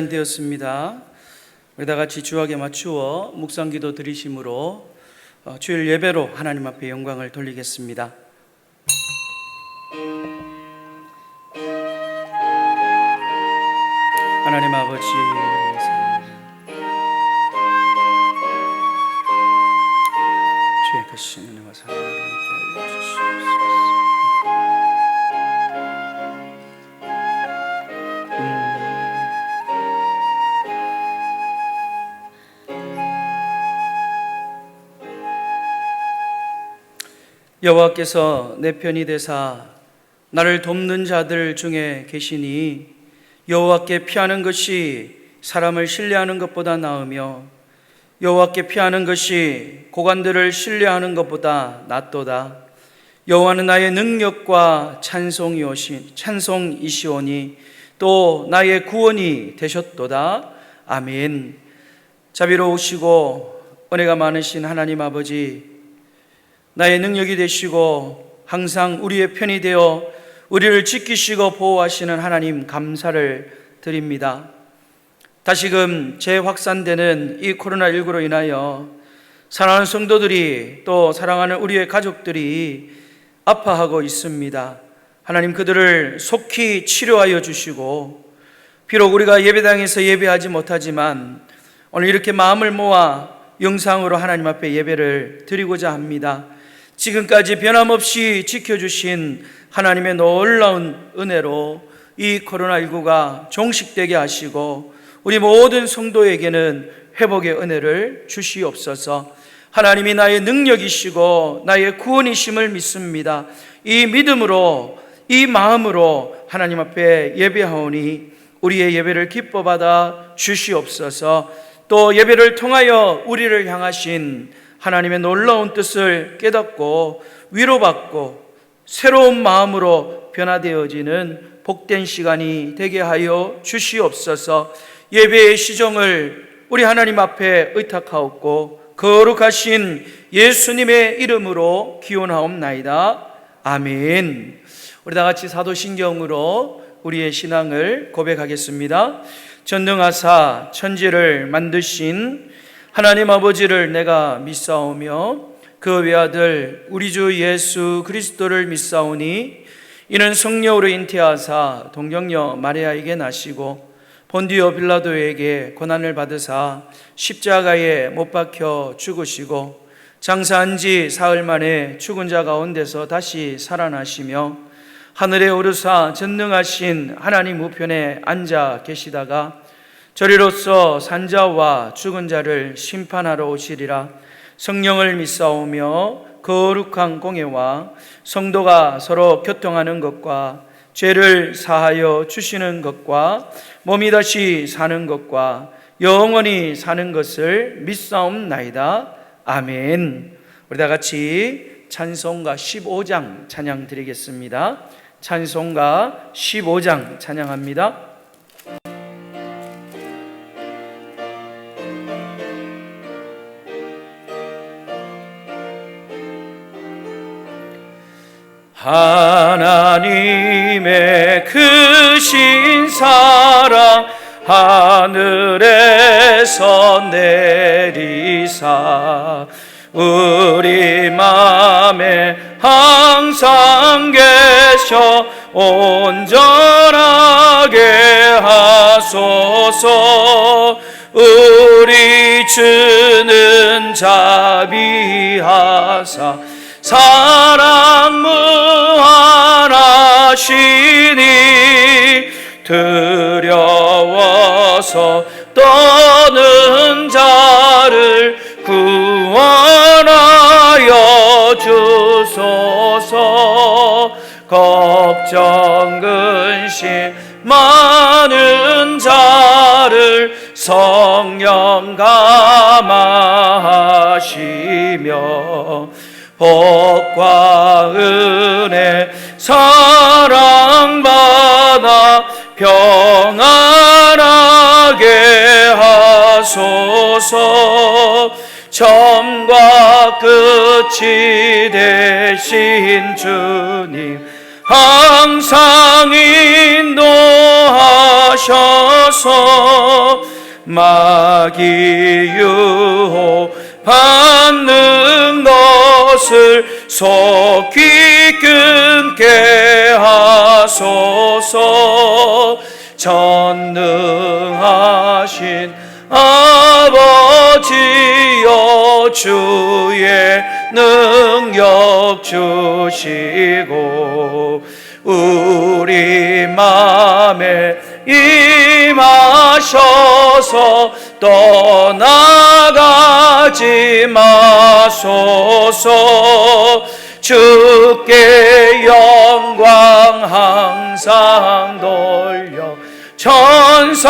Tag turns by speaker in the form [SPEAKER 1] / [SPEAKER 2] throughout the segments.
[SPEAKER 1] 되었습니다. 우리 다 같이 주악에 맞추어 묵상기도 드리심으로 주일 예배로 하나님 앞에 영광을 돌리겠습니다. 하나님 아버지, 주의 크신 은혜와 사랑을 함께 하여 주시옵소서. 여호와께서 내 편이 되사 나를 돕는 자들 중에 계시니 여호와께 피하는 것이 사람을 신뢰하는 것보다 나으며 여호와께 피하는 것이 고관들을 신뢰하는 것보다 낫도다. 여호와는 나의 능력과 찬송이시오니 또 나의 구원이 되셨도다. 아멘. 자비로우시고 은혜가 많으신 하나님 아버지, 나의 능력이 되시고 항상 우리의 편이 되어 우리를 지키시고 보호하시는 하나님 감사를 드립니다. 다시금 재확산되는 이 코로나19로 인하여 사랑하는 성도들이 또 사랑하는 우리의 가족들이 아파하고 있습니다. 하나님, 그들을 속히 치료하여 주시고, 비록 우리가 예배당에서 예배하지 못하지만 오늘 이렇게 마음을 모아 영상으로 하나님 앞에 예배를 드리고자 합니다. 지금까지 변함없이 지켜주신 하나님의 놀라운 은혜로 이 코로나19가 종식되게 하시고 우리 모든 성도에게는 회복의 은혜를 주시옵소서. 하나님이 나의 능력이시고 나의 구원이심을 믿습니다. 이 믿음으로, 이 마음으로 하나님 앞에 예배하오니 우리의 예배를 기뻐 받아 주시옵소서. 또 예배를 통하여 우리를 향하신 하나님의 놀라운 뜻을 깨닫고 위로받고 새로운 마음으로 변화되어지는 복된 시간이 되게 하여 주시옵소서. 예배의 시종을 우리 하나님 앞에 의탁하옵고 거룩하신 예수님의 이름으로 기원하옵나이다. 아멘. 우리 다 같이 사도신경으로 우리의 신앙을 고백하겠습니다. 전능하사 천지를 만드신 하나님 아버지를 내가 믿사오며 그 외아들 우리 주 예수 그리스도를 믿사오니 이는 성령으로 잉태하사 동정녀 마리아에게 나시고 본디오 빌라도에게 고난을 받으사 십자가에 못 박혀 죽으시고 장사한 지 사흘 만에 죽은 자 가운데서 다시 살아나시며 하늘에 오르사 전능하신 하나님 우편에 앉아 계시다가 저리로서 산자와 죽은 자를 심판하러 오시리라. 성령을 믿사오며 거룩한 공예와 성도가 서로 교통하는 것과 죄를 사하여 주시는 것과 몸이 다시 사는 것과 영원히 사는 것을 믿사옵나이다. 아멘. 우리 다 같이 찬송가 15장 찬양 드리겠습니다. 찬송가 15장 찬양합니다. 하나님의 크신 사랑 하늘에서 내리사 우리 맘에 항상 계셔 온전하게 하소서. 우리 주는 자비하사 사랑 무한하시니 두려워서 떠는 자를 구원하여 주소서. 걱정 근심 많은 자를 성령 감화하시며 복과 은혜 사랑받아 평안하게 하소서. 처음과 끝이 되신 주님 항상 인도하셔서 마귀 유혹 받는 것을 속히 끊게 하소서. 전능하신 아버지여 주의 능력 주시고 우리 맘에 임하셔서 떠나가지 마소서. 주께 영광 항상 돌려 천사처럼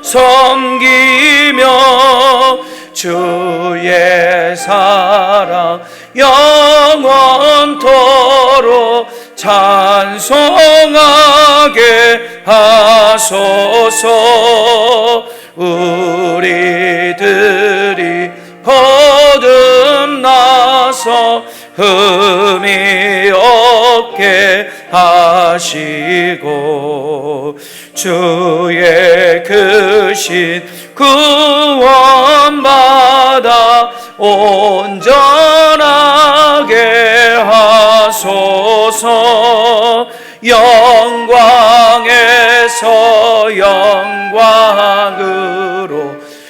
[SPEAKER 1] 섬기며 주의 사랑 영원토록 찬송하게 하소서. 우리들이 거듭나서 흠이 없게 하시고 주의 크신 구원받아 온전하게 하소서. 영광에서 영광으로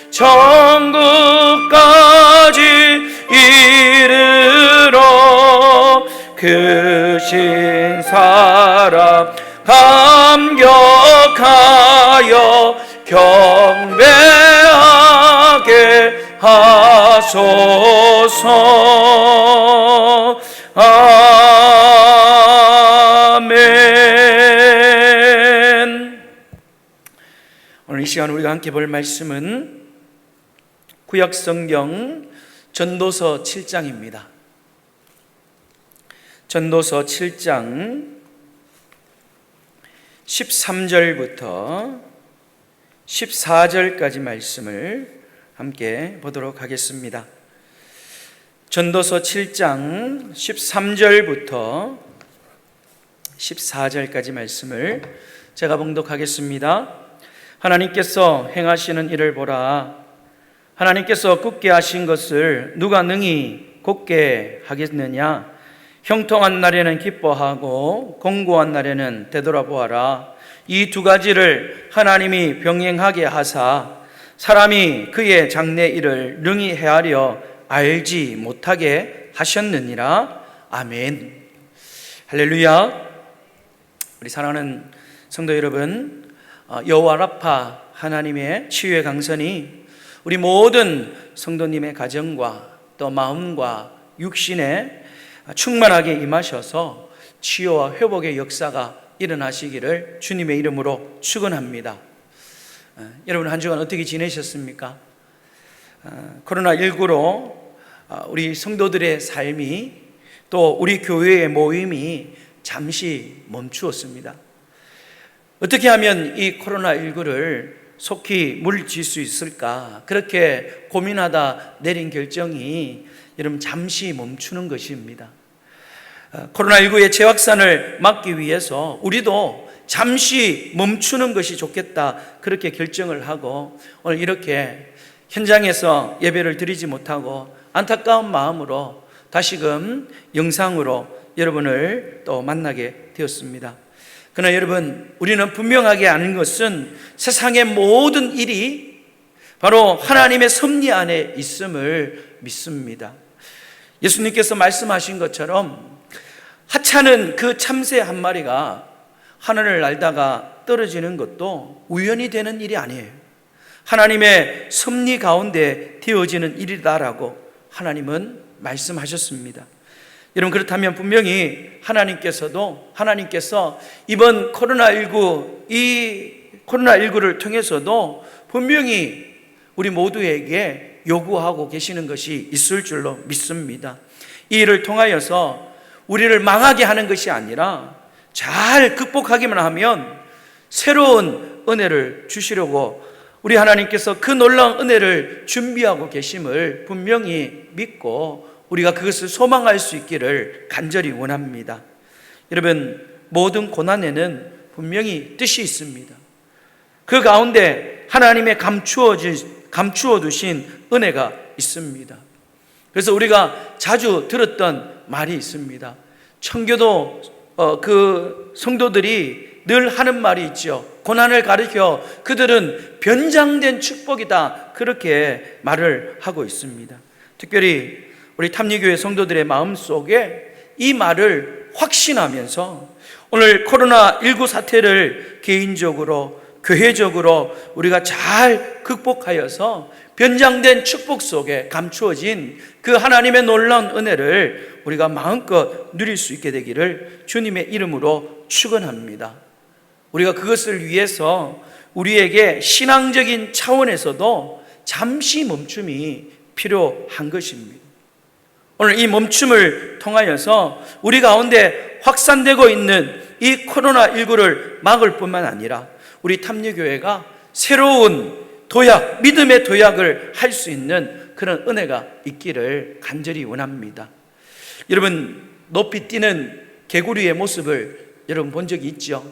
[SPEAKER 1] 천국까지 이르러 크신 사랑 감격하여 경배하게 하소서. 아멘. 오늘 이 시간 우리가 함께 볼 말씀은 구약성경 전도서 7장입니다. 전도서 7장 13절부터 14절까지 말씀을 함께 보도록 하겠습니다. 전도서 7장 13절부터 14절까지 말씀을 제가 봉독하겠습니다. 하나님께서 행하시는 일을 보라. 하나님께서 굳게 하신 것을 누가 능히 곧게 하겠느냐? 형통한 날에는 기뻐하고 공고한 날에는 되돌아보아라. 이 두 가지를 하나님이 병행하게 하사 사람이 그의 장래 일을 능히 헤아려 알지 못하게 하셨느니라. 아멘. 할렐루야. 우리 사랑하는 성도 여러분, 여호와 라파 하나님의 치유의 강선이 우리 모든 성도님의 가정과 또 마음과 육신에 충만하게 임하셔서 치유와 회복의 역사가 일어나시기를 주님의 이름으로 축원합니다. 여러분 한 주간 어떻게 지내셨습니까? 코로나19로 우리 성도들의 삶이 또 우리 교회의 모임이 잠시 멈추었습니다. 어떻게 하면 이 코로나19를 속히 물리칠 수 있을까? 그렇게 고민하다 내린 결정이 여러분 잠시 멈추는 것입니다. 코로나19의 재확산을 막기 위해서 우리도 잠시 멈추는 것이 좋겠다, 그렇게 결정을 하고 오늘 이렇게 현장에서 예배를 드리지 못하고 안타까운 마음으로 다시금 영상으로 여러분을 또 만나게 되었습니다. 그러나 여러분, 우리는 분명하게 아는 것은 세상의 모든 일이 바로 하나님의 섭리 안에 있음을 믿습니다. 예수님께서 말씀하신 것처럼 하찮은 그 참새 한 마리가 하늘을 날다가 떨어지는 것도 우연히 되는 일이 아니에요. 하나님의 섭리 가운데 되어지는 일이다라고 하나님은 말씀하셨습니다. 여러분, 그렇다면 분명히 하나님께서 이번 코로나19를 통해서도 분명히 우리 모두에게 요구하고 계시는 것이 있을 줄로 믿습니다. 이 일을 통하여서 우리를 망하게 하는 것이 아니라 잘 극복하기만 하면 새로운 은혜를 주시려고 우리 하나님께서 그 놀라운 은혜를 준비하고 계심을 분명히 믿고 우리가 그것을 소망할 수 있기를 간절히 원합니다. 여러분, 모든 고난에는 분명히 뜻이 있습니다. 그 가운데 하나님의 감추어 두신 은혜가 있습니다. 그래서 우리가 자주 들었던 말이 있습니다. 청교도 그 성도들이 늘 하는 말이 있죠. 고난을 가리켜 그들은 변장된 축복이다, 그렇게 말을 하고 있습니다. 특별히 우리 탐리교회 성도들의 마음속에 이 말을 확신하면서 오늘 코로나19 사태를 개인적으로 교회적으로 우리가 잘 극복하여서 변장된 축복 속에 감추어진 그 하나님의 놀라운 은혜를 우리가 마음껏 누릴 수 있게 되기를 주님의 이름으로 축원합니다. 우리가 그것을 위해서 우리에게 신앙적인 차원에서도 잠시 멈춤이 필요한 것입니다. 오늘 이 멈춤을 통하여서 우리 가운데 확산되고 있는 이 코로나19를 막을 뿐만 아니라 우리 탐리교회가 새로운 도약, 믿음의 도약을 할 수 있는 그런 은혜가 있기를 간절히 원합니다. 여러분, 높이 뛰는 개구리의 모습을 여러분 본 적이 있죠?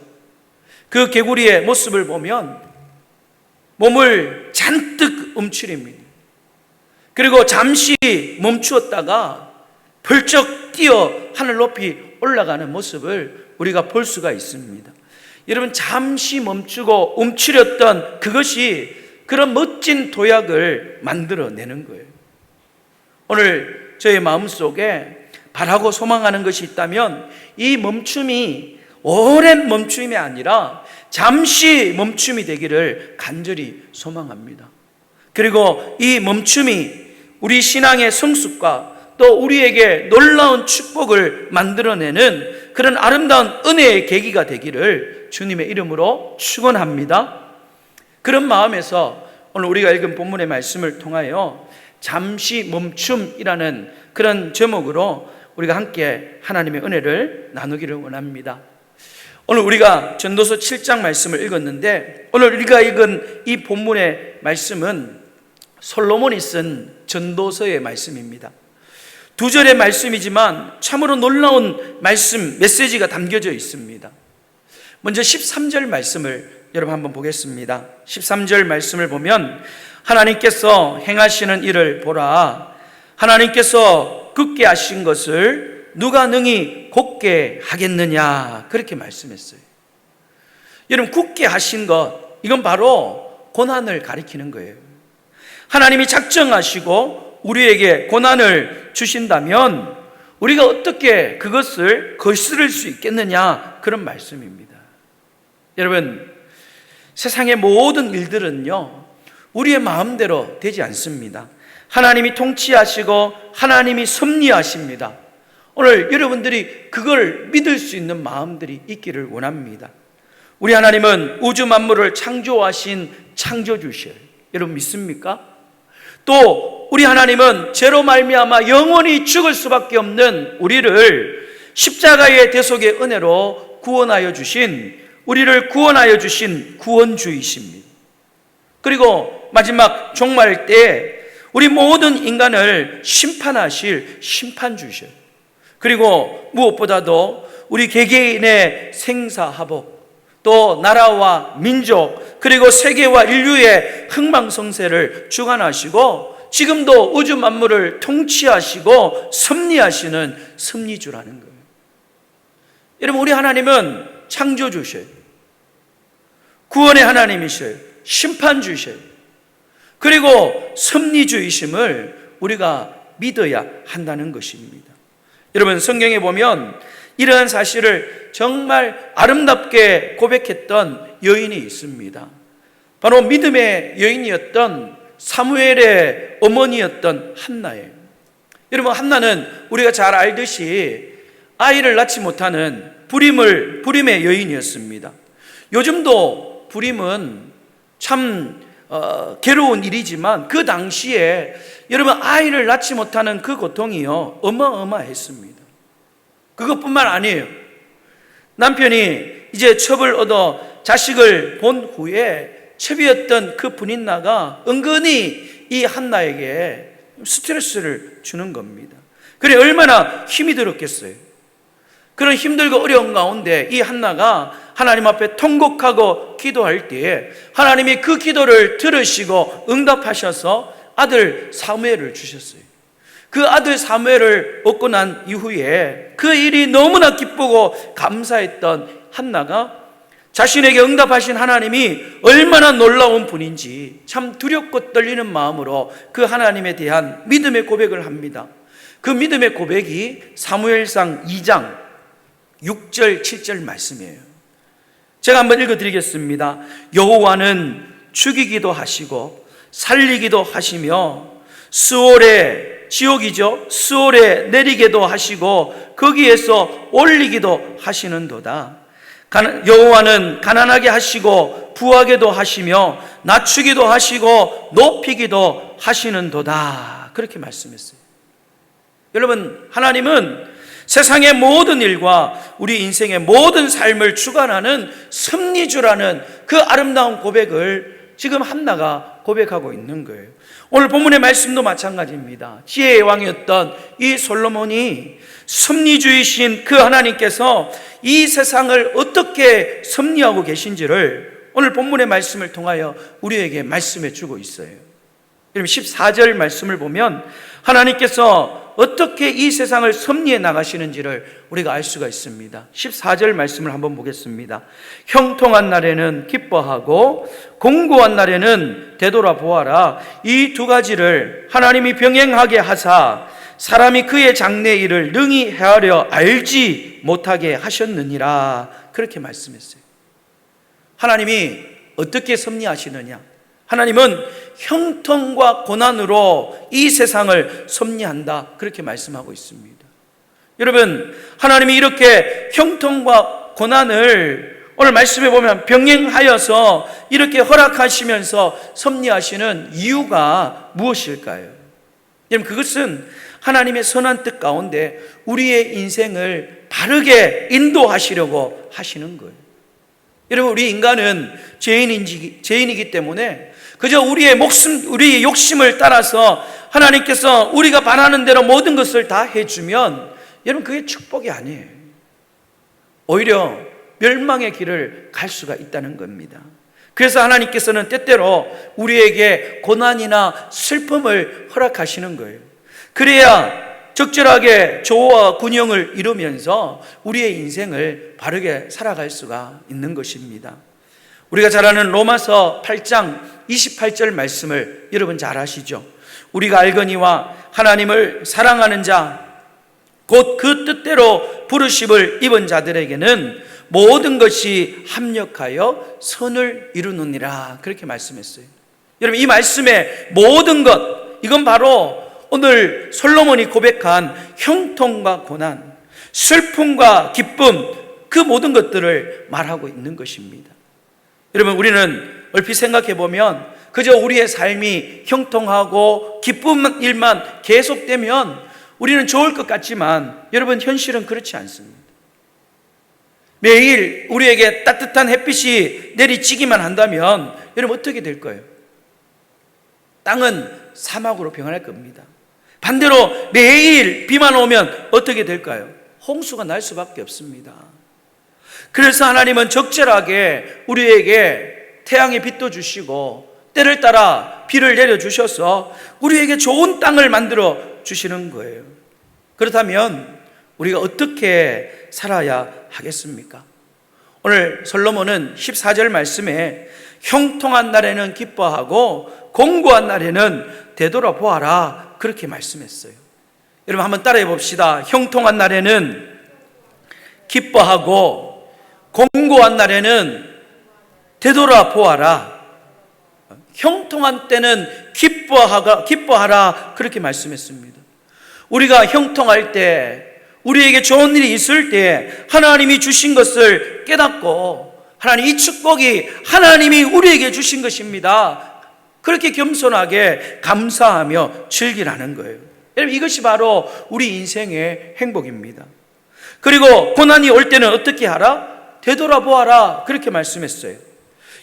[SPEAKER 1] 그 개구리의 모습을 보면 몸을 잔뜩 움츠립니다. 그리고 잠시 멈추었다가 벌쩍 뛰어 하늘 높이 올라가는 모습을 우리가 볼 수가 있습니다. 여러분, 잠시 멈추고 움츠렸던 그것이 그런 멋진 도약을 만들어내는 거예요. 오늘 저의 마음속에 바라고 소망하는 것이 있다면 이 멈춤이 오랜 멈춤이 아니라 잠시 멈춤이 되기를 간절히 소망합니다. 그리고 이 멈춤이 우리 신앙의 성숙과 또 우리에게 놀라운 축복을 만들어내는 그런 아름다운 은혜의 계기가 되기를 주님의 이름으로 축원합니다. 그런 마음에서 오늘 우리가 읽은 본문의 말씀을 통하여 잠시 멈춤이라는 그런 제목으로 우리가 함께 하나님의 은혜를 나누기를 원합니다. 오늘 우리가 전도서 7장 말씀을 읽었는데 오늘 우리가 읽은 이 본문의 말씀은 솔로몬이 쓴 전도서의 말씀입니다. 두 절의 말씀이지만 참으로 놀라운 말씀, 메시지가 담겨져 있습니다. 먼저 13절 말씀을 여러분 한번 보겠습니다. 13절 말씀을 보면 하나님께서 행하시는 일을 보라. 하나님께서 굳게 하신 것을 누가 능히 곧게 하겠느냐, 그렇게 말씀했어요. 여러분, 굳게 하신 것, 이건 바로 고난을 가리키는 거예요. 하나님이 작정하시고 우리에게 고난을 주신다면 우리가 어떻게 그것을 거스를 수 있겠느냐, 그런 말씀입니다. 여러분, 세상의 모든 일들은요 우리의 마음대로 되지 않습니다. 하나님이 통치하시고 하나님이 섭리하십니다. 오늘 여러분들이 그걸 믿을 수 있는 마음들이 있기를 원합니다. 우리 하나님은 우주 만물을 창조하신 창조주셔요. 여러분 믿습니까? 또 우리 하나님은 죄로 말미암아 영원히 죽을 수밖에 없는 우리를 십자가의 대속의 은혜로 구원하여 주신, 우리를 구원하여 주신 구원주이십니다. 그리고 마지막 종말 때 우리 모든 인간을 심판하실 심판주셔요. 그리고 무엇보다도 우리 개개인의 생사화복, 또 나라와 민족, 그리고 세계와 인류의 흥망성쇠를 주관하시고 지금도 우주 만물을 통치하시고 섭리하시는 섭리주라는 거예요. 여러분, 우리 하나님은 창조주셔요. 구원의 하나님이셔요. 심판주셔요. 그리고 섭리주이심을 우리가 믿어야 한다는 것입니다. 여러분, 성경에 보면 이러한 사실을 정말 아름답게 고백했던 여인이 있습니다. 바로 믿음의 여인이었던 사무엘의 어머니였던 한나예요. 여러분, 한나는 우리가 잘 알듯이 아이를 낳지 못하는 불임의 여인이었습니다. 요즘도 불임은 참 괴로운 일이지만 그 당시에 여러분 아이를 낳지 못하는 그 고통이요 어마어마했습니다. 그것뿐만 아니에요. 남편이 이제 첩을 얻어 자식을 본 후에 첩이었던 그 분인나가 은근히 이 한나에게 스트레스를 주는 겁니다. 그래 얼마나 힘이 들었겠어요. 그런 힘들고 어려운 가운데 이 한나가 하나님 앞에 통곡하고 기도할 때에 하나님이 그 기도를 들으시고 응답하셔서 아들 사무엘을 주셨어요. 그 아들 사무엘을 얻고 난 이후에 그 일이 너무나 기쁘고 감사했던 한나가 자신에게 응답하신 하나님이 얼마나 놀라운 분인지 참 두렵고 떨리는 마음으로 그 하나님에 대한 믿음의 고백을 합니다. 그 믿음의 고백이 사무엘상 2장 6절 7절 말씀이에요. 제가 한번 읽어드리겠습니다. 여호와는 죽이기도 하시고 살리기도 하시며 스올에, 지옥이죠, 스올에 내리게도 하시고 거기에서 올리기도 하시는도다. 여호와는 가난하게 하시고 부하게도 하시며 낮추기도 하시고 높이기도 하시는도다. 그렇게 말씀했어요. 여러분, 하나님은 세상의 모든 일과 우리 인생의 모든 삶을 주관하는 섭리주라는 그 아름다운 고백을 지금 한나가 고백하고 있는 거예요. 오늘 본문의 말씀도 마찬가지입니다. 지혜의 왕이었던 이 솔로몬이 섭리주이신 그 하나님께서 이 세상을 어떻게 섭리하고 계신지를 오늘 본문의 말씀을 통하여 우리에게 말씀해 주고 있어요. 여러분, 14절 말씀을 보면 하나님께서 어떻게 이 세상을 섭리해 나가시는지를 우리가 알 수가 있습니다. 14절 말씀을 한번 보겠습니다. 형통한 날에는 기뻐하고 공고한 날에는 되돌아보아라. 이 두 가지를 하나님이 병행하게 하사 사람이 그의 장래 일을 능히 헤아려 알지 못하게 하셨느니라. 그렇게 말씀했어요. 하나님이 어떻게 섭리하시느냐? 하나님은 형통과 고난으로 이 세상을 섭리한다. 그렇게 말씀하고 있습니다. 여러분, 하나님이 이렇게 형통과 고난을 오늘 말씀해 보면 병행하여서 이렇게 허락하시면서 섭리하시는 이유가 무엇일까요? 여러분, 그것은 하나님의 선한 뜻 가운데 우리의 인생을 바르게 인도하시려고 하시는 거예요. 여러분, 우리 인간은 죄인이기 때문에 그저 우리의 우리의 욕심을 따라서 하나님께서 우리가 바라는 대로 모든 것을 다 해주면 여러분, 그게 축복이 아니에요. 오히려 멸망의 길을 갈 수가 있다는 겁니다. 그래서 하나님께서는 때때로 우리에게 고난이나 슬픔을 허락하시는 거예요. 그래야 적절하게 조화와 균형을 이루면서 우리의 인생을 바르게 살아갈 수가 있는 것입니다. 우리가 잘 아는 로마서 8장 28절 말씀을 여러분 잘 아시죠? 우리가 알거니와 하나님을 사랑하는 자 곧 그 뜻대로 부르심을 입은 자들에게는 모든 것이 합력하여 선을 이루느니라. 그렇게 말씀했어요. 여러분, 이 말씀의 모든 것, 이건 바로 오늘 솔로몬이 고백한 형통과 고난, 슬픔과 기쁨, 그 모든 것들을 말하고 있는 것입니다. 여러분, 우리는 얼핏 생각해 보면 그저 우리의 삶이 형통하고 기쁜 일만 계속되면 우리는 좋을 것 같지만 여러분, 현실은 그렇지 않습니다. 매일 우리에게 따뜻한 햇빛이 내리쬐기만 한다면 여러분, 어떻게 될 거예요? 땅은 사막으로 변할 겁니다. 반대로 매일 비만 오면 어떻게 될까요? 홍수가 날 수밖에 없습니다. 그래서 하나님은 적절하게 우리에게 태양의 빛도 주시고 때를 따라 비를 내려주셔서 우리에게 좋은 땅을 만들어 주시는 거예요. 그렇다면 우리가 어떻게 살아야 하겠습니까? 오늘 솔로몬은 14절 말씀에 형통한 날에는 기뻐하고 공고한 날에는 되돌아보아라. 그렇게 말씀했어요. 여러분, 한번 따라해 봅시다. 형통한 날에는 기뻐하고 공고한 날에는 되돌아보아라. 형통한 때는 기뻐하라. 그렇게 말씀했습니다. 우리가 형통할 때, 우리에게 좋은 일이 있을 때 하나님이 주신 것을 깨닫고, 하나님, 이 축복이 하나님이 우리에게 주신 것입니다, 그렇게 겸손하게 감사하며 즐기라는 거예요. 여러분, 이것이 바로 우리 인생의 행복입니다. 그리고 고난이 올 때는 어떻게 하라? 되돌아보아라. 그렇게 말씀했어요.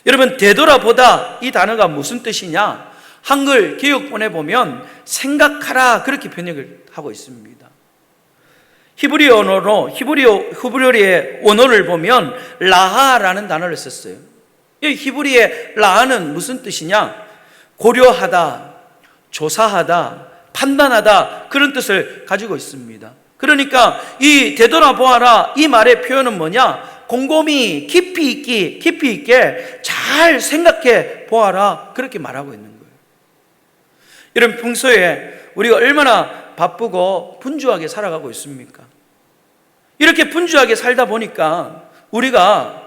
[SPEAKER 1] 여러분, 되돌아보다, 이 단어가 무슨 뜻이냐? 한글 개역본에 보면 생각하라. 그렇게 번역을 하고 있습니다. 히브리어의 원어를 보면 라하라는 단어를 썼어요. 이 히브리의 라하는 무슨 뜻이냐? 고려하다, 조사하다, 판단하다, 그런 뜻을 가지고 있습니다. 그러니까 이 되돌아보아라, 이 말의 표현은 뭐냐? 곰곰이 깊이 있게 잘 생각해 보아라, 그렇게 말하고 있는 거예요. 여러분, 평소에 우리가 얼마나 바쁘고 분주하게 살아가고 있습니까? 이렇게 분주하게 살다 보니까 우리가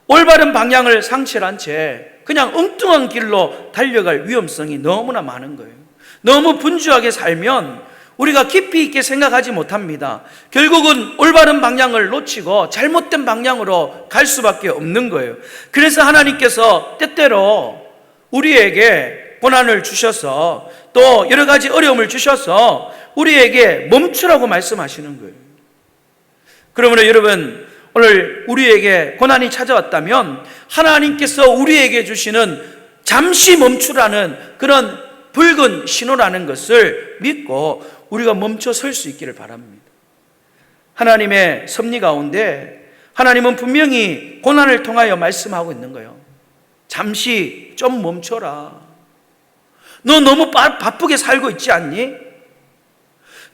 [SPEAKER 1] 올바른 방향을 상실한 채 그냥 엉뚱한 길로 달려갈 위험성이 너무나 많은 거예요. 너무 분주하게 살면 우리가 깊이 있게 생각하지 못합니다. 결국은 올바른 방향을 놓치고 잘못된 방향으로 갈 수밖에 없는 거예요. 그래서 하나님께서 때때로 우리에게 고난을 주셔서 또 여러 가지 어려움을 주셔서 우리에게 멈추라고 말씀하시는 거예요. 그러므로 여러분, 오늘 우리에게 고난이 찾아왔다면 하나님께서 우리에게 주시는 잠시 멈추라는 그런 붉은 신호라는 것을 믿고 우리가 멈춰 설 수 있기를 바랍니다. 하나님의 섭리 가운데 하나님은 분명히 고난을 통하여 말씀하고 있는 거예요. 잠시 좀 멈춰라. 너 너무 바쁘게 살고 있지 않니?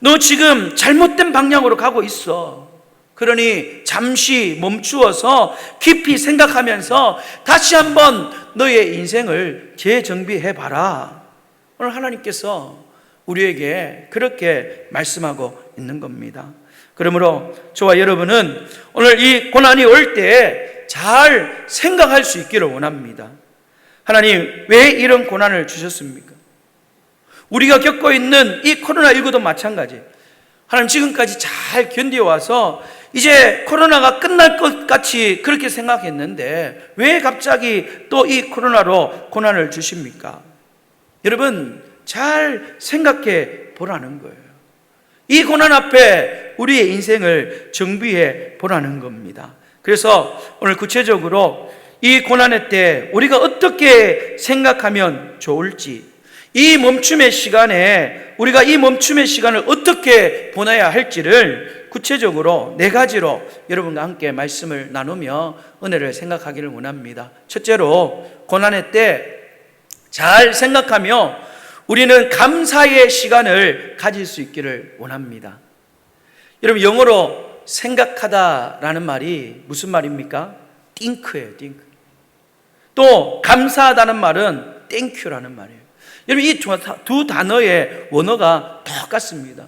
[SPEAKER 1] 너 지금 잘못된 방향으로 가고 있어. 그러니 잠시 멈추어서 깊이 생각하면서 다시 한번 너의 인생을 재정비해 봐라. 오늘 하나님께서 우리에게 그렇게 말씀하고 있는 겁니다. 그러므로 저와 여러분은 오늘 이 고난이 올 때 잘 생각할 수 있기를 원합니다. 하나님, 왜 이런 고난을 주셨습니까? 우리가 겪고 있는 이 코로나19도 마찬가지. 하나님, 지금까지 잘 견뎌와서 이제 코로나가 끝날 것 같이 그렇게 생각했는데 왜 갑자기 또 이 코로나로 고난을 주십니까? 여러분, 잘 생각해 보라는 거예요. 이 고난 앞에 우리의 인생을 정비해 보라는 겁니다. 그래서 오늘 구체적으로 이 고난의 때 우리가 어떻게 생각하면 좋을지, 이 멈춤의 시간에 우리가 이 멈춤의 시간을 어떻게 보내야 할지를 구체적으로 4가지로 여러분과 함께 말씀을 나누며 은혜를 생각하기를 원합니다. 첫째로, 고난의 때 잘 생각하며 우리는 감사의 시간을 가질 수 있기를 원합니다. 여러분, 영어로 생각하다라는 말이 무슨 말입니까? think예요, think. 또 감사하다는 말은 thank유라는 말이에요. 여러분, 이 두 단어의 원어가 똑같습니다.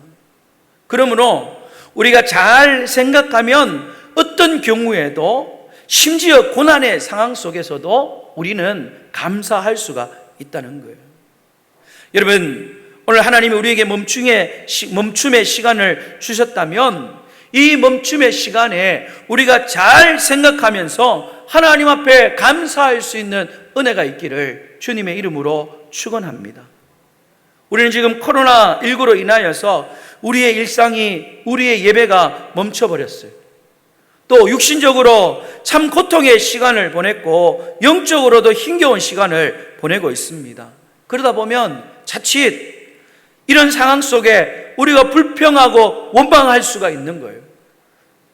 [SPEAKER 1] 그러므로 우리가 잘 생각하면 어떤 경우에도, 심지어 고난의 상황 속에서도 우리는 감사할 수가 있다는 거예요. 여러분, 오늘 하나님이 우리에게 멈춤의 시간을 주셨다면 이 멈춤의 시간에 우리가 잘 생각하면서 하나님 앞에 감사할 수 있는 은혜가 있기를 주님의 이름으로 축원합니다. 우리는 지금 코로나19로 인하여서 우리의 일상이, 우리의 예배가 멈춰버렸어요. 또 육신적으로 참 고통의 시간을 보냈고 영적으로도 힘겨운 시간을 보내고 있습니다. 그러다 보면 자칫 이런 상황 속에 우리가 불평하고 원망할 수가 있는 거예요.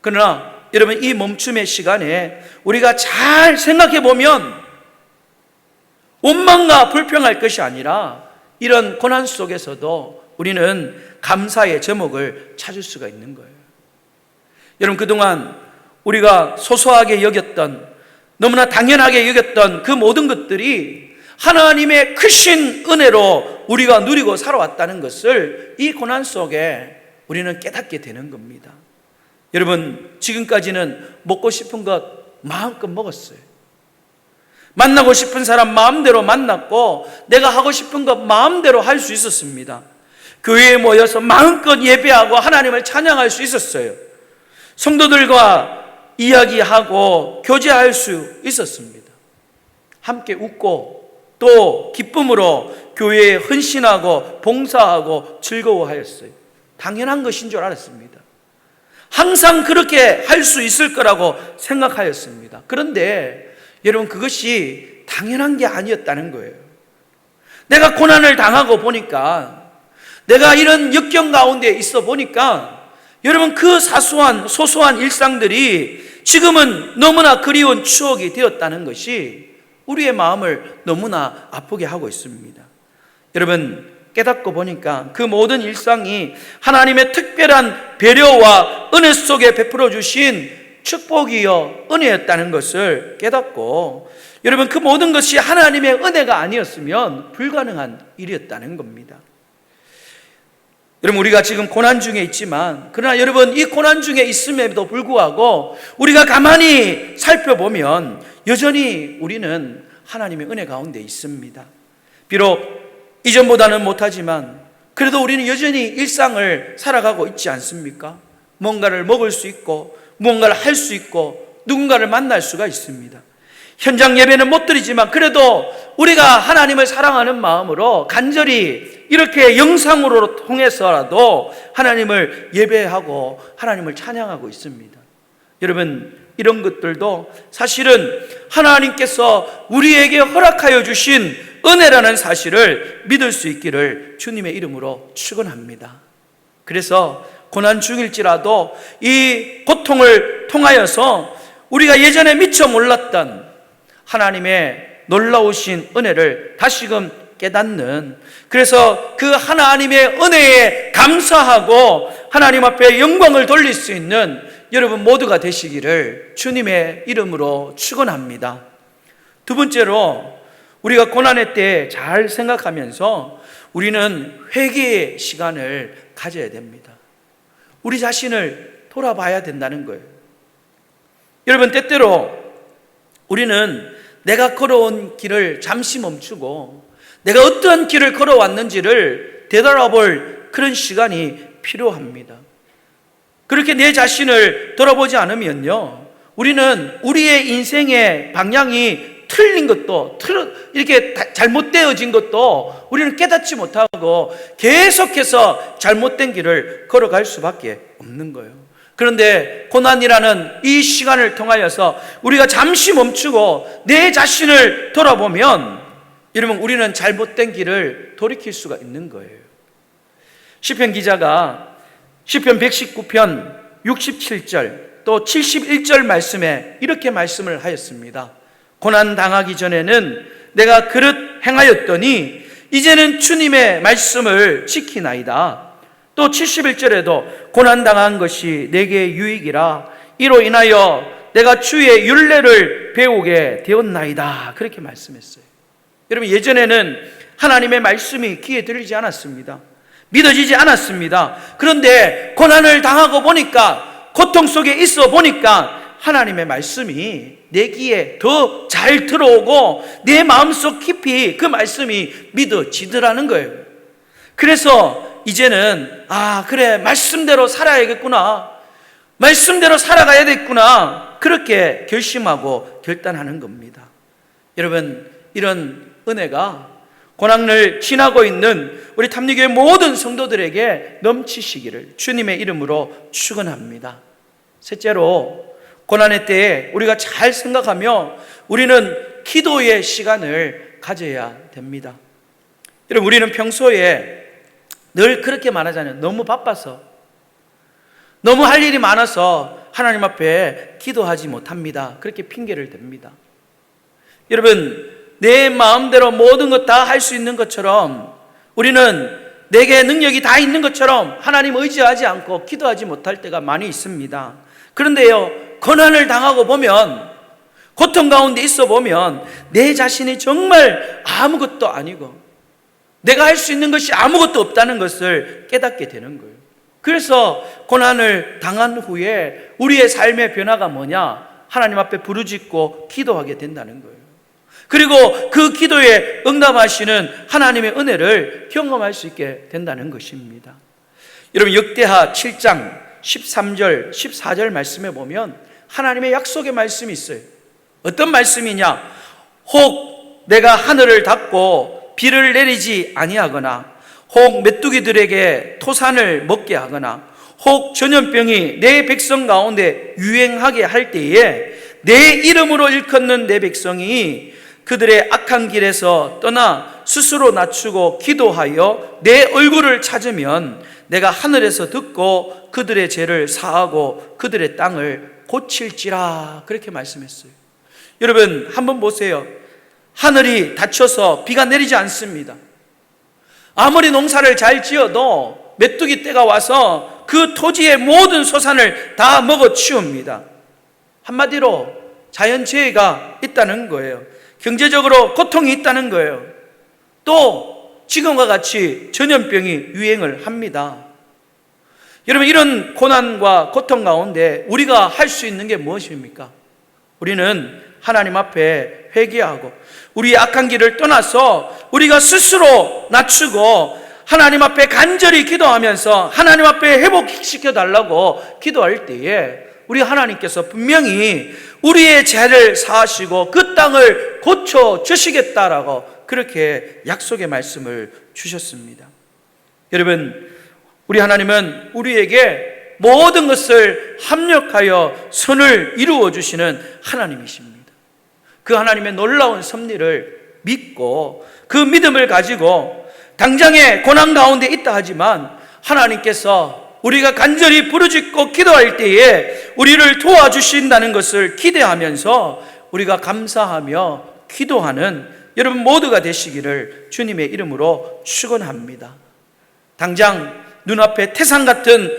[SPEAKER 1] 그러나 여러분, 이 멈춤의 시간에 우리가 잘 생각해 보면 원망과 불평할 것이 아니라 이런 고난 속에서도 우리는 감사의 제목을 찾을 수가 있는 거예요. 여러분, 그동안 우리가 소소하게 여겼던, 너무나 당연하게 여겼던 그 모든 것들이 하나님의 크신 은혜로 우리가 누리고 살아왔다는 것을 이 고난 속에 우리는 깨닫게 되는 겁니다. 여러분, 지금까지는 먹고 싶은 것 마음껏 먹었어요. 만나고 싶은 사람 마음대로 만났고 내가 하고 싶은 것 마음대로 할 수 있었습니다. 교회에 모여서 마음껏 예배하고 하나님을 찬양할 수 있었어요. 성도들과 이야기하고 교제할 수 있었습니다. 함께 웃고 또 기쁨으로 교회에 헌신하고 봉사하고 즐거워하였어요. 당연한 것인 줄 알았습니다. 항상 그렇게 할 수 있을 거라고 생각하였습니다. 그런데 여러분, 그것이 당연한 게 아니었다는 거예요. 내가 고난을 당하고 보니까, 내가 이런 역경 가운데 있어 보니까 여러분, 그 사소한 소소한 일상들이 지금은 너무나 그리운 추억이 되었다는 것이 우리의 마음을 너무나 아프게 하고 있습니다. 여러분, 깨닫고 보니까 그 모든 일상이 하나님의 특별한 배려와 은혜 속에 베풀어 주신 축복이요 은혜였다는 것을 깨닫고, 여러분, 그 모든 것이 하나님의 은혜가 아니었으면 불가능한 일이었다는 겁니다. 여러분, 우리가 지금 고난 중에 있지만, 그러나 여러분, 이 고난 중에 있음에도 불구하고 우리가 가만히 살펴보면 여전히 우리는 하나님의 은혜 가운데 있습니다. 비록 이전보다는 못하지만 그래도 우리는 여전히 일상을 살아가고 있지 않습니까? 뭔가를 먹을 수 있고, 무언가를 할 수 있고, 누군가를 만날 수가 있습니다. 현장 예배는 못 드리지만 그래도 우리가 하나님을 사랑하는 마음으로 간절히 이렇게 영상으로 통해서라도 하나님을 예배하고 하나님을 찬양하고 있습니다. 여러분, 이런 것들도 사실은 하나님께서 우리에게 허락하여 주신 은혜라는 사실을 믿을 수 있기를 주님의 이름으로 축원합니다. 그래서 고난 중일지라도 이 고통을 통하여서 우리가 예전에 미처 몰랐던 하나님의 놀라우신 은혜를 다시금 깨닫는, 그래서 그 하나님의 은혜에 감사하고 하나님 앞에 영광을 돌릴 수 있는 여러분 모두가 되시기를 주님의 이름으로 축원합니다. 두 번째로, 우리가 고난의 때 잘 생각하면서 우리는 회개의 시간을 가져야 됩니다. 우리 자신을 돌아봐야 된다는 거예요. 여러분, 때때로 우리는 내가 걸어온 길을 잠시 멈추고 내가 어떠한 길을 걸어왔는지를 되돌아볼 그런 시간이 필요합니다. 그렇게 내 자신을 돌아보지 않으면요, 우리는 우리의 인생의 방향이 틀린 것도, 이렇게 잘못되어진 것도 우리는 깨닫지 못하고 계속해서 잘못된 길을 걸어갈 수밖에 없는 거예요. 그런데 고난이라는 이 시간을 통하여서 우리가 잠시 멈추고 내 자신을 돌아보면, 여러분, 우리는 잘못된 길을 돌이킬 수가 있는 거예요. 시편 기자가 시편 119편 67절 또 71절 말씀에 이렇게 말씀을 하였습니다. 고난 당하기 전에는 내가 그릇 행하였더니 이제는 주님의 말씀을 지키나이다. 또 71절에도 고난 당한 것이 내게 유익이라 이로 인하여 내가 주의 율례를 배우게 되었나이다. 그렇게 말씀했어요. 여러분, 예전에는 하나님의 말씀이 귀에 들리지 않았습니다. 믿어지지 않았습니다. 그런데 고난을 당하고 보니까, 고통 속에 있어 보니까 하나님의 말씀이 내 귀에 더 잘 들어오고 내 마음속 깊이 그 말씀이 믿어지더라는 거예요. 그래서 이제는 그래, 말씀대로 살아야겠구나, 말씀대로 살아가야겠구나, 그렇게 결심하고 결단하는 겁니다. 여러분, 이런 은혜가 고난을 지나고 있는 우리 탐리교회 모든 성도들에게 넘치시기를 주님의 이름으로 축원합니다. 셋째로, 고난의 때에 우리가 잘 생각하며 우리는 기도의 시간을 가져야 됩니다. 여러분, 우리는 평소에 늘 그렇게 말하잖아요. 너무 바빠서, 너무 할 일이 많아서 하나님 앞에 기도하지 못합니다. 그렇게 핑계를 댑니다. 여러분, 내 마음대로 모든 것 다 할 수 있는 것처럼, 우리는 내게 능력이 다 있는 것처럼 하나님 의지하지 않고 기도하지 못할 때가 많이 있습니다. 그런데요, 고난을 당하고 보면, 고통 가운데 있어 보면 내 자신이 정말 아무것도 아니고 내가 할 수 있는 것이 아무것도 없다는 것을 깨닫게 되는 거예요. 그래서 고난을 당한 후에 우리의 삶의 변화가 뭐냐? 하나님 앞에 부르짖고 기도하게 된다는 거예요. 그리고 그 기도에 응답하시는 하나님의 은혜를 경험할 수 있게 된다는 것입니다. 여러분, 역대하 7장 13절 14절 말씀에 보면 하나님의 약속의 말씀이 있어요. 어떤 말씀이냐? 혹 내가 하늘을 닫고 비를 내리지 아니하거나, 혹 메뚜기들에게 토산을 먹게 하거나, 혹 전염병이 내 백성 가운데 유행하게 할 때에 내 이름으로 일컫는 내 백성이 그들의 악한 길에서 떠나 스스로 낮추고 기도하여 내 얼굴을 찾으면 내가 하늘에서 듣고 그들의 죄를 사하고 그들의 땅을 고칠지라 그렇게 말씀했어요. 여러분 한번 보세요. 하늘이 닫혀서 비가 내리지 않습니다. 아무리 농사를 잘 지어도 메뚜기 떼가 와서 그 토지의 모든 소산을 다 먹어치웁니다. 한마디로 자연재해가 있다는 거예요. 경제적으로 고통이 있다는 거예요. 또 지금과 같이 전염병이 유행을 합니다. 여러분 이런 고난과 고통 가운데 우리가 할 수 있는 게 무엇입니까? 우리는 하나님 앞에 회개하고 우리의 악한 길을 떠나서 우리가 스스로 낮추고 하나님 앞에 간절히 기도하면서 하나님 앞에 회복시켜 달라고 기도할 때에 우리 하나님께서 분명히 우리의 죄를 사하시고 그 땅을 고쳐 주시겠다라고 그렇게 약속의 말씀을 주셨습니다. 여러분 우리 하나님은 우리에게 모든 것을 합력하여 선을 이루어 주시는 하나님이십니다. 그 하나님의 놀라운 섭리를 믿고 그 믿음을 가지고 당장의 고난 가운데 있다 하지만 하나님께서 우리가 간절히 부르짖고 기도할 때에 우리를 도와주신다는 것을 기대하면서 우리가 감사하며 기도하는 여러분 모두가 되시기를 주님의 이름으로 축원합니다. 당장 눈앞에 태산 같은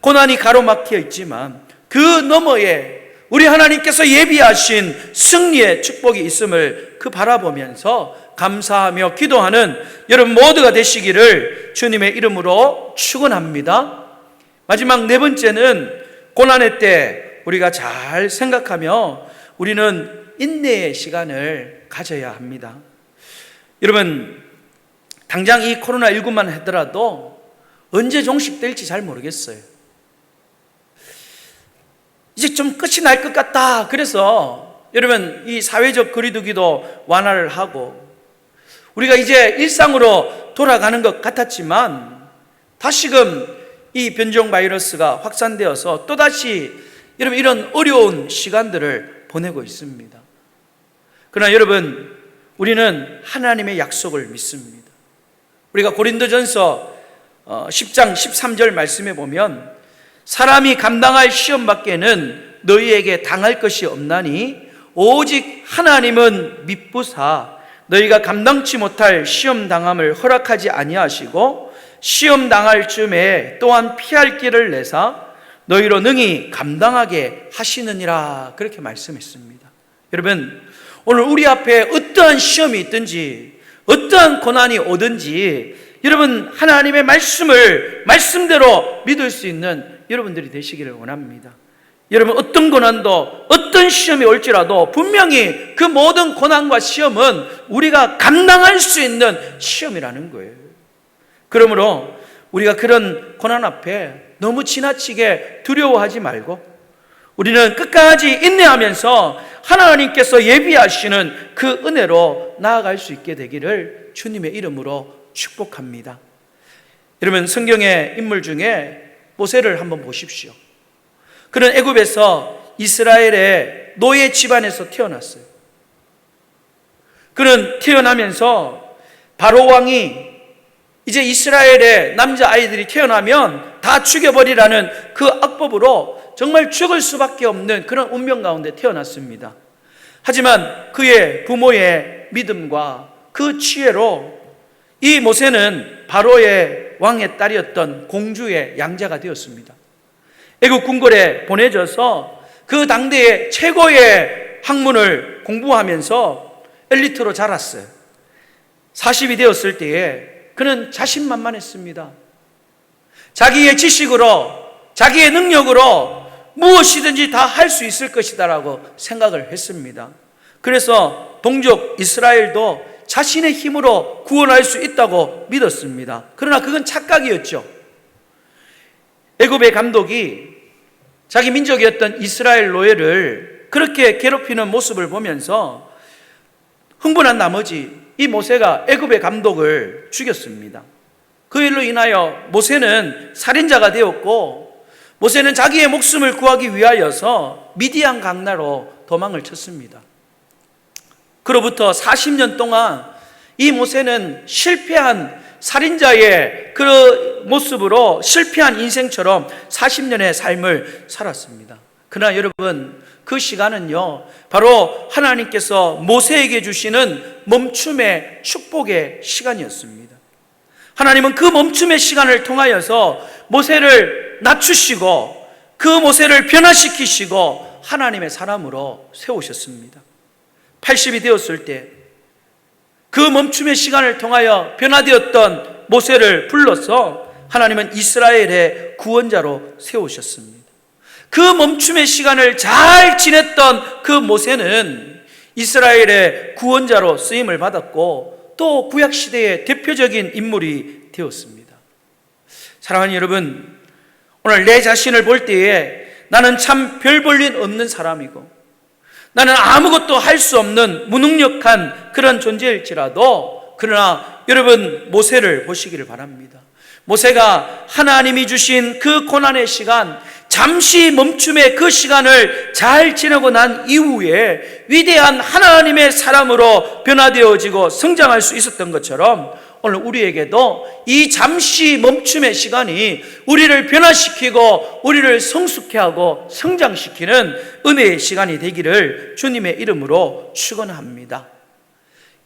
[SPEAKER 1] 고난이 가로막혀 있지만 그 너머에 우리 하나님께서 예비하신 승리의 축복이 있음을 바라보면서 감사하며 기도하는 여러분 모두가 되시기를 주님의 이름으로 축원합니다. 마지막 네 번째는 고난의 때 우리가 잘 생각하며 우리는 인내의 시간을 가져야 합니다. 여러분 당장 이 코로나19만 하더라도 언제 종식될지 잘 모르겠어요. 이제 좀 끝이 날 것 같다. 그래서 여러분 이 사회적 거리두기도 완화를 하고 우리가 이제 일상으로 돌아가는 것 같았지만 다시금 이 변종 바이러스가 확산되어서 또다시 여러분 이런 어려운 시간들을 보내고 있습니다. 그러나 여러분 우리는 하나님의 약속을 믿습니다. 우리가 고린도전서 10장 13절 말씀에 보면 사람이 감당할 시험 밖에는 너희에게 당할 것이 없나니 오직 하나님은 미쁘사 너희가 감당치 못할 시험 당함을 허락하지 아니하시고 시험 당할 쯤에 또한 피할 길을 내사 너희로 능히 감당하게 하시느니라 그렇게 말씀했습니다. 여러분 오늘 우리 앞에 어떠한 시험이 있든지 어떠한 고난이 오든지 여러분 하나님의 말씀을 말씀대로 믿을 수 있는 여러분들이 되시기를 원합니다. 여러분 어떤 고난도 어떤 시험이 올지라도 분명히 그 모든 고난과 시험은 우리가 감당할 수 있는 시험이라는 거예요. 그러므로 우리가 그런 고난 앞에 너무 지나치게 두려워하지 말고 우리는 끝까지 인내하면서 하나님께서 예비하시는 그 은혜로 나아갈 수 있게 되기를 주님의 이름으로 축복합니다. 여러분 성경의 인물 중에 모세를 한번 보십시오. 그는 애굽에서 이스라엘의 노예 집안에서 태어났어요. 그는 태어나면서 바로 왕이 이제 이스라엘의 남자아이들이 태어나면 다 죽여버리라는 그 악법으로 정말 죽을 수밖에 없는 그런 운명 가운데 태어났습니다. 하지만 그의 부모의 믿음과 그 지혜로 이 모세는 바로의 왕의 딸이었던 공주의 양자가 되었습니다. 애굽 궁궐에 보내져서 그 당대의 최고의 학문을 공부하면서 엘리트로 자랐어요. 40이 되었을 때에 그는 자신만만했습니다. 자기의 지식으로 자기의 능력으로 무엇이든지 다 할 수 있을 것이다라고 생각을 했습니다. 그래서 동족 이스라엘도 자신의 힘으로 구원할 수 있다고 믿었습니다. 그러나 그건 착각이었죠. 애굽의 감독이 자기 민족이었던 이스라엘 노예를 그렇게 괴롭히는 모습을 보면서 흥분한 나머지 이 모세가 애굽의 감독을 죽였습니다. 그 일로 인하여 모세는 살인자가 되었고 모세는 자기의 목숨을 구하기 위하여서 미디안 강나로 도망을 쳤습니다. 그로부터 40년 동안 이 모세는 실패한 살인자의 그 모습으로 실패한 인생처럼 40년의 삶을 살았습니다. 그러나 여러분, 그 시간은요, 바로 하나님께서 모세에게 주시는 멈춤의 축복의 시간이었습니다. 하나님은 그 멈춤의 시간을 통하여서 모세를 낮추시고 그 모세를 변화시키시고 하나님의 사람으로 세우셨습니다. 80이 되었을 때 그 멈춤의 시간을 통하여 변화되었던 모세를 불러서 하나님은 이스라엘의 구원자로 세우셨습니다. 그 멈춤의 시간을 잘 지냈던 그 모세는 이스라엘의 구원자로 쓰임을 받았고 또 구약시대의 대표적인 인물이 되었습니다. 사랑하는 여러분, 오늘 내 자신을 볼 때에 나는 참 별 볼 일 없는 사람이고 나는 아무것도 할 수 없는 무능력한 그런 존재일지라도, 그러나 여러분, 모세를 보시기를 바랍니다. 모세가 하나님이 주신 그 고난의 시간, 잠시 멈춤의 그 시간을 잘 지내고 난 이후에 위대한 하나님의 사람으로 변화되어지고 성장할 수 있었던 것처럼 오늘 우리에게도 이 잠시 멈춤의 시간이 우리를 변화시키고 우리를 성숙케 하고 성장시키는 은혜의 시간이 되기를 주님의 이름으로 축원합니다.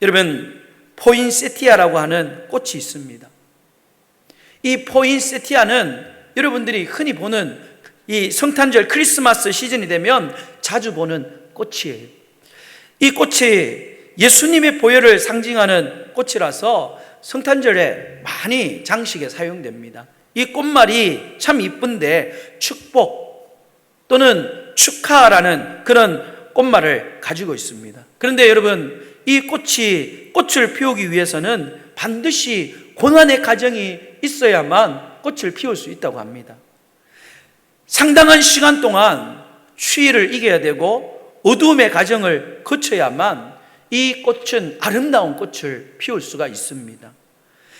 [SPEAKER 1] 여러분, 포인세티아라고 하는 꽃이 있습니다. 이 포인세티아는 여러분들이 흔히 보는 이 성탄절 크리스마스 시즌이 되면 자주 보는 꽃이에요. 이 꽃이 예수님의 보혈을 상징하는 꽃이라서 성탄절에 많이 장식에 사용됩니다. 이 꽃말이 참 이쁜데 축복 또는 축하라는 그런 꽃말을 가지고 있습니다. 그런데 여러분, 이 꽃을 피우기 위해서는 반드시 고난의 과정이 있어야만 꽃을 피울 수 있다고 합니다. 상당한 시간 동안 추위를 이겨야 되고 어두움의 과정을 거쳐야만 이 꽃은 아름다운 꽃을 피울 수가 있습니다.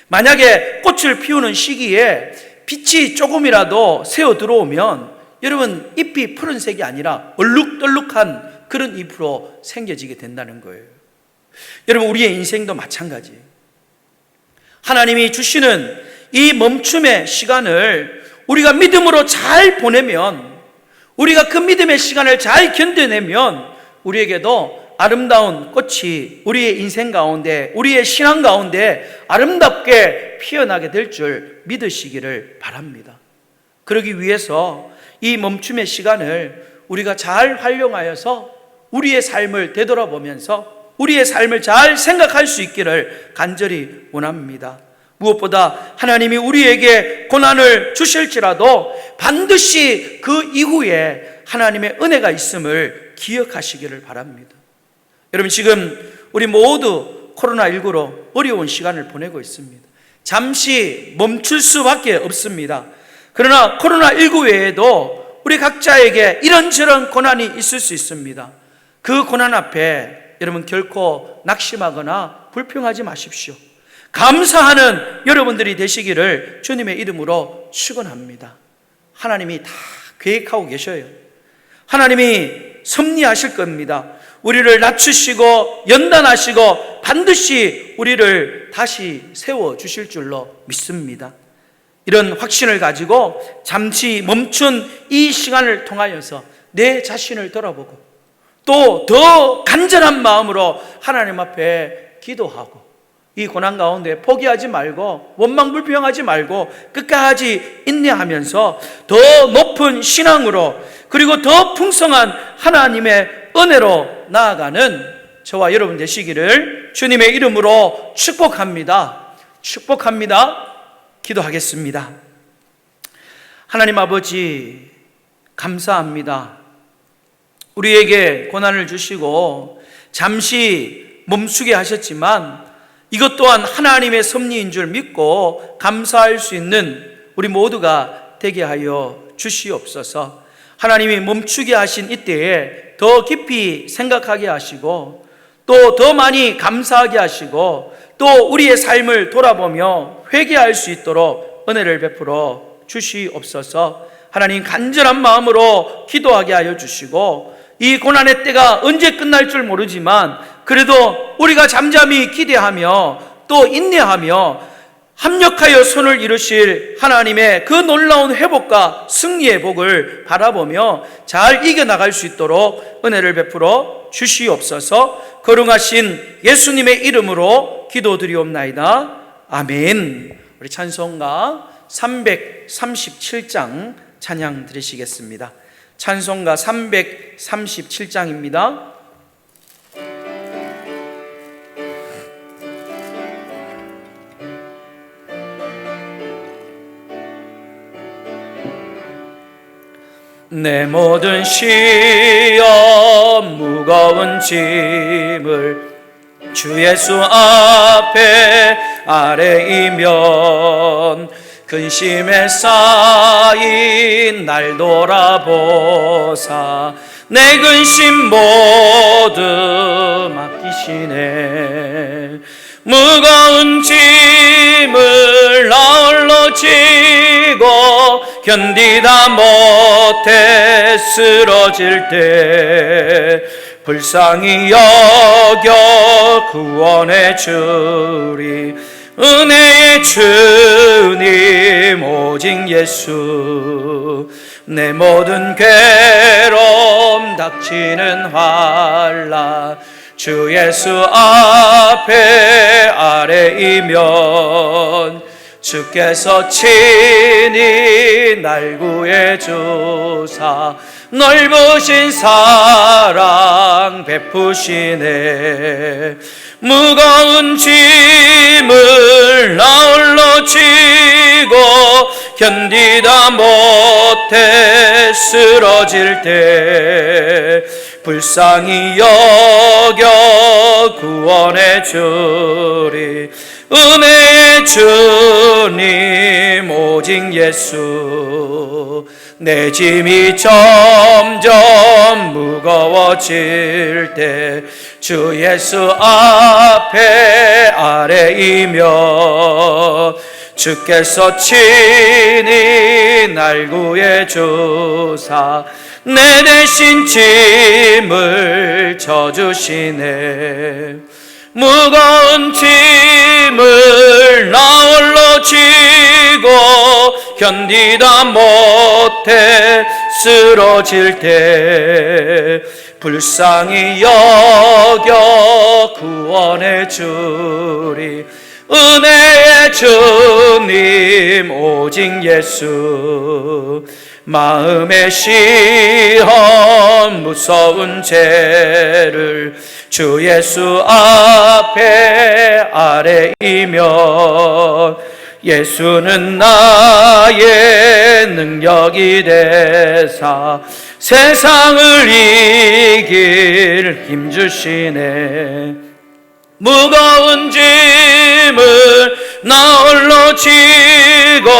[SPEAKER 1] 만약에 꽃을 피우는 시기에 빛이 조금이라도 새어 들어오면 여러분, 잎이 푸른색이 아니라 얼룩덜룩한 그런 잎으로 생겨지게 된다는 거예요. 여러분, 우리의 인생도 마찬가지예요. 하나님이 주시는 이 멈춤의 시간을 우리가 믿음으로 잘 보내면, 우리가 그 믿음의 시간을 잘 견뎌내면 우리에게도 아름다운 꽃이 우리의 인생 가운데, 우리의 신앙 가운데 아름답게 피어나게 될 줄 믿으시기를 바랍니다. 그러기 위해서 이 멈춤의 시간을 우리가 잘 활용하여서 우리의 삶을 되돌아보면서 우리의 삶을 잘 생각할 수 있기를 간절히 원합니다. 무엇보다 하나님이 우리에게 고난을 주실지라도 반드시 그 이후에 하나님의 은혜가 있음을 기억하시기를 바랍니다. 여러분, 지금 우리 모두 코로나19로 어려운 시간을 보내고 있습니다. 잠시 멈출 수밖에 없습니다. 그러나 코로나19 외에도 우리 각자에게 이런저런 고난이 있을 수 있습니다. 그 고난 앞에 여러분 결코 낙심하거나 불평하지 마십시오. 감사하는 여러분들이 되시기를 주님의 이름으로 축원합니다. 하나님이 다 계획하고 계셔요. 하나님이 섭리하실 겁니다. 우리를 낮추시고 연단하시고 반드시 우리를 다시 세워주실 줄로 믿습니다. 이런 확신을 가지고 잠시 멈춘 이 시간을 통하여서 내 자신을 돌아보고 또 더 간절한 마음으로 하나님 앞에 기도하고 이 고난 가운데 포기하지 말고 원망불평하지 말고 끝까지 인내하면서 더 높은 신앙으로 그리고 더 풍성한 하나님의 은혜로 나아가는 저와 여러분 되시기를 주님의 이름으로 축복합니다. 축복합니다. 기도하겠습니다. 하나님 아버지, 감사합니다. 우리에게 고난을 주시고 잠시 멈추게 하셨지만 이것 또한 하나님의 섭리인 줄 믿고 감사할 수 있는 우리 모두가 되게 하여 주시옵소서. 하나님이 멈추게 하신 이때에 더 깊이 생각하게 하시고 또 더 많이 감사하게 하시고 또 우리의 삶을 돌아보며 회개할 수 있도록 은혜를 베풀어 주시옵소서. 하나님, 간절한 마음으로 기도하게 하여 주시고 이 고난의 때가 언제 끝날 줄 모르지만 그래도 우리가 잠잠히 기대하며 또 인내하며 합력하여 손을 이루실 하나님의 그 놀라운 회복과 승리의 복을 바라보며 잘 이겨나갈 수 있도록 은혜를 베풀어 주시옵소서. 거룩하신 예수님의 이름으로 기도드리옵나이다. 아멘. 우리 찬송가 337장 찬양 드리시겠습니다. 찬송가 337장입니다. 내 모든 시험 무거운 짐을 주 예수 앞에 아뢰이면 근심에 쌓인 날 돌아보사 내 근심 모두 맡기시네. 무거운 짐을 나 홀로 지고 견디다 못해 쓰러질 때 불쌍히 여겨 구원해 주리. 은혜의 주님 오직 예수. 내 모든 괴로움 닥치는 환난 주 예수 앞에 아뢰이면 주께서 친히 날 구해 주사 넓으신 사랑 베푸시네. 무거운 짐을 나 홀로 지고 견디다 못해 쓰러질 때 불쌍히 여겨 구원해 주리. 은혜의 주님 오직 예수. 내 짐이 점점 무거워질 때 주 예수 앞에 아뢰이면 주께서 친히 날 구해 주사 내 대신 짐을 져주시네. 무거운 짐을 나 홀로 지고 견디다 못해 쓰러질 때 불쌍히 여겨 구원해 주리. 은혜의 주님 오직 예수. 마음의 시험 무서운 죄를 주 예수 앞에 아뢰이면 예수는 나의 능력이 되사 세상을 이길 힘 주시네. 무거운 짐을 나 홀로 지고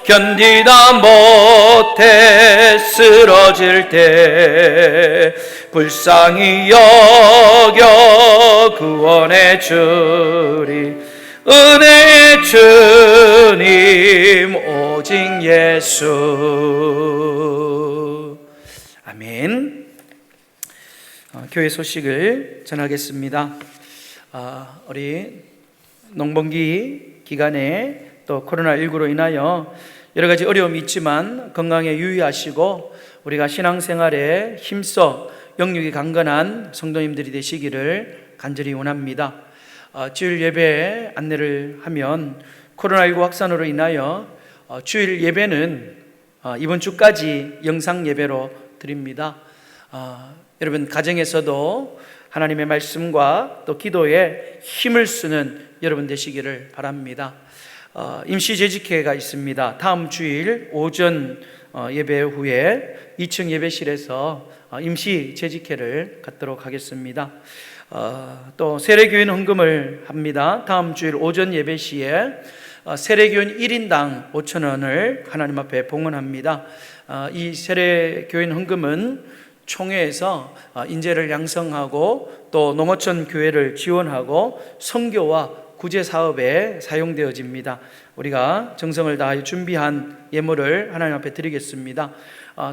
[SPEAKER 1] 견디다 못해 쓰러질 때 불쌍히 여겨 구원해 주리. 은혜의 주님 오직 예수. 아멘. 교회 소식을 전하겠습니다. 우리 농번기 기간에 또 코로나19로 인하여 여러 가지 어려움이 있지만 건강에 유의하시고 우리가 신앙생활에 힘써 영육이 강건한 성도님들이 되시기를 간절히 원합니다. 주일 예배 안내를 하면 코로나19 확산으로 인하여 주일 예배는 이번 주까지 영상 예배로 드립니다. 여러분 가정에서도 하나님의 말씀과 또 기도에 힘을 쓰는 여러분 되시기를 바랍니다. 임시 재직회가 있습니다. 다음 주일 오전 예배 후에 2층 예배실에서 임시 재직회를 갖도록 하겠습니다. 또 세례교인 헌금을 합니다. 다음 주일 오전 예배 시에 세례교인 1인당 5,000원을 하나님 앞에 봉헌합니다. 이 세례교인 헌금은 총회에서 인재를 양성하고 또 농어촌 교회를 지원하고 선교와 구제 사업에 사용되어집니다. 우리가 정성을 다하여 준비한 예물을 하나님 앞에 드리겠습니다.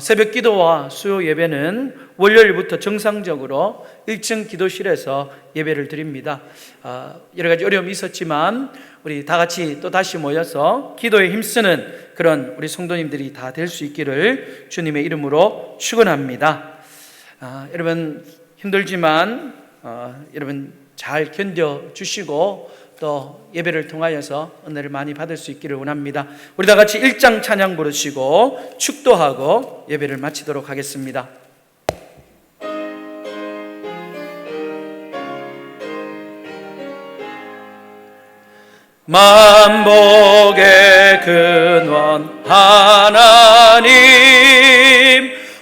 [SPEAKER 1] 새벽 기도와 수요 예배는 월요일부터 정상적으로 1층 기도실에서 예배를 드립니다. 여러 가지 어려움이 있었지만 우리 다 같이 또 다시 모여서 기도에 힘쓰는 그런 우리 성도님들이 다 될 수 있기를 주님의 이름으로 축원합니다. 여러분 힘들지만 여러분 잘 견뎌주시고 또 예배를 통하여서 은혜를 많이 받을 수 있기를 원합니다. 우리 다 같이 1장 찬양 부르시고 축도하고 예배를 마치도록 하겠습니다. 만복의 근원 하나님,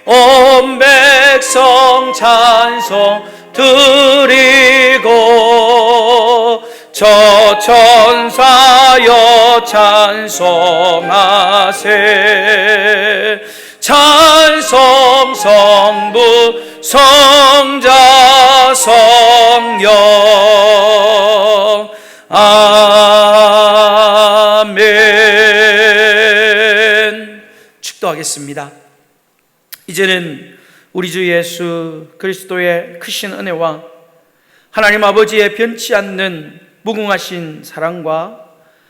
[SPEAKER 1] 온 백성 찬송 드리고 저 천사여 찬송하세. 찬송 성부 성자 성령 아멘. 축도하겠습니다. 이제는 우리 주 예수 그리스도의 크신 은혜와 하나님 아버지의 변치 않는 무궁하신 사랑과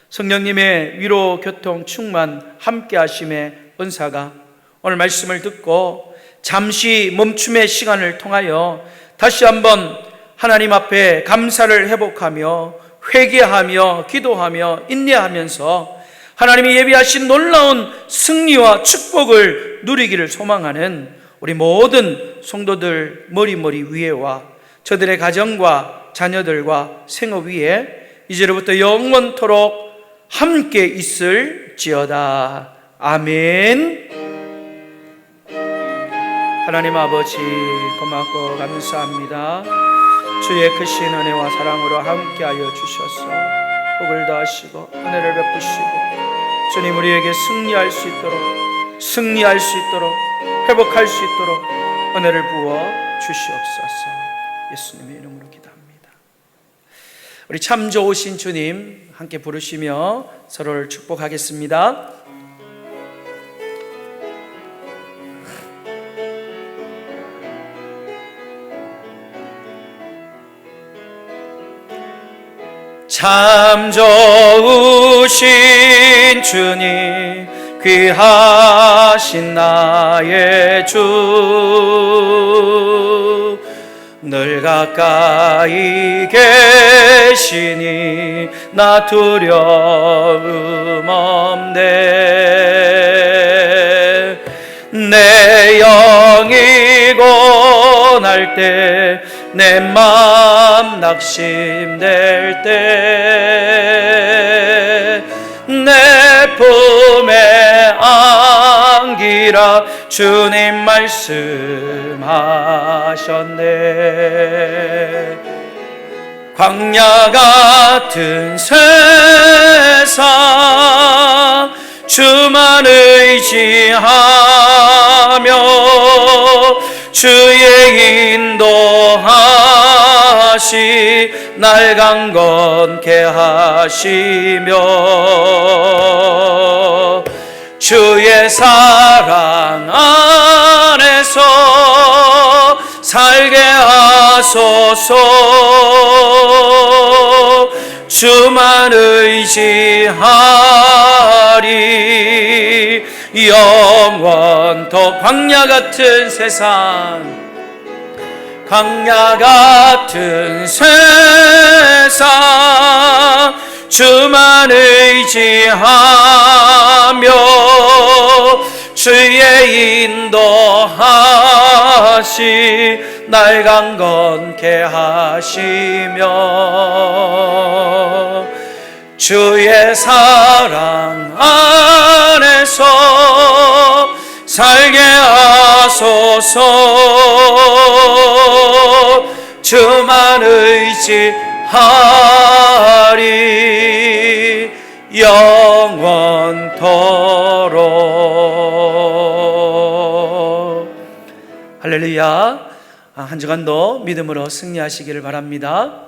[SPEAKER 1] 성령님의 위로 교통 충만 함께 하심의 은사가 오늘 말씀을 듣고 잠시 멈춤의 시간을 통하여 다시 한번 하나님 앞에 감사를 회복하며 회개하며 기도하며 인내하면서 하나님이 예비하신 놀라운 승리와 축복을 누리기를 소망하는 우리 모든 성도들 머리 위에와 저들의 가정과 자녀들과 생업 위에 이제로부터 영원토록 함께 있을지어다. 아멘. 하나님 아버지 고맙고 감사합니다. 주의 크신 은혜와 사랑으로 함께하여 주셔서 복을 더하시고 은혜를 베푸시고 주님 우리에게 승리할 수 있도록 회복할 수 있도록 은혜를 부어 주시옵소서. 예수님의 이름으로 기도합니다. 우리 참 좋으신 주님 함께 부르시며 서로를 축복하겠습니다. 참 좋으신 주님, 귀하신 나의 주, 늘 가까이 계시니 나 두려움 없네. 내 영이 고날 때, 내 맘 낙심될 때, 내 품에 안기라 주님 말씀하셨네. 광야 같은 세상 주만 의지하며 주의 인도하시 날 강건케 하시며 주의 사랑 안에서 살게 하소서. 주만 의지하리 영원토록. 광야 같은 세상, 광야 같은 세상 주만 의지하며 주의 인도하시 날 강건케 하시며 주의 사랑 안에서 살게 하소서. 주만 의지하리 영원토록. 할렐루야. 한 주간도 믿음으로 승리하시기를 바랍니다.